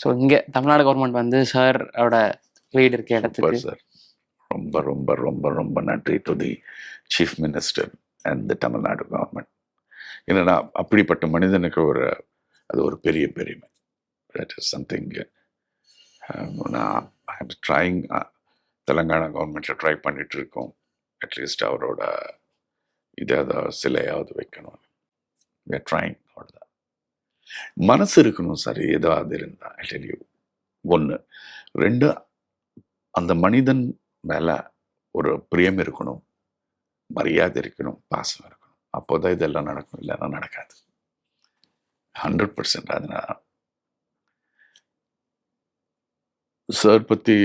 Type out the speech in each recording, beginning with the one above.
So இங்கே Tamil Nadu government வந்து சாரோட லீடு இருக்க இடத்துக்கு சார் ரொம்ப ரொம்ப ரொம்ப ரொம்ப நன்றி to the chief minister and the Tamil Nadu government. என்னன்னா அப்படிப்பட்ட மனிதனுக்கு அது ஒரு பெரிய பெருமை. That is something. நான் ட்ரைங் தெலங்கானா கவர்மெண்ட்டில் ட்ரை பண்ணிட்டு இருக்கோம். அட்லீஸ்ட் அவரோட இதாவது சிலையாவது வைக்கணும். ட்ரைங். அவ்வளோதான். மனசு இருக்கணும் சார். ஏதாவது இருந்தால் ஐ டெல் யூ. 1. 2, அந்த மனிதன் மேலே ஒரு பிரியம் இருக்கணும், மரியாதை இருக்கணும், பாசம் இருக்கணும். அப்போதான் இதெல்லாம் நடக்கும். இல்லைன்னா நடக்காது. 100%. அதனால சார் பற்றி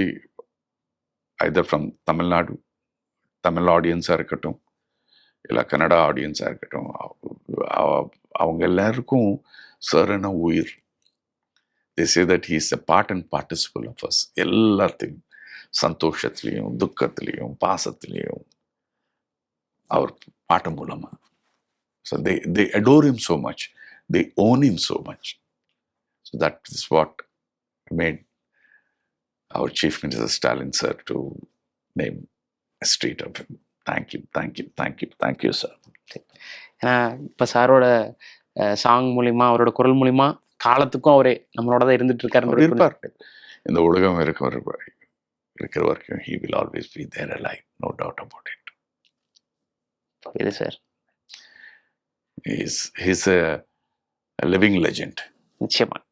ஐதர் ஃப்ரம் தமிழ்நாடு, தமிழ் ஆடியன்ஸாக இருக்கட்டும், இல்லை கன்னடா ஆடியன்ஸாக இருக்கட்டும், அவங்க எல்லாருக்கும் சார்னா உயிர். They say that he is a part and participle of us. எல்லாத்தையும் சந்தோஷத்துலேயும் துக்கத்துலேயும் பாசத்துலேயும் அவர் பாட்டு மூலமாக. So they adore him so much. They own him so much. So that is what made our Chief Minister Stalin sir to name a street of him. Thank you, thank you, thank you, thank you, sir. ஏன்னா இப்போ சாரோட song மூலிமா, அவரோட குரல் மூலிமா காலத்துக்கும் அவரே நம்மளோட தான் இருந்துட்டு இருக்காரு. இருப்பார். இந்த உலகம் இருக்கிற வரைக்கும் he will always be there alive. No doubt about it. இது sir. He's a living legend. நிச்சயமா.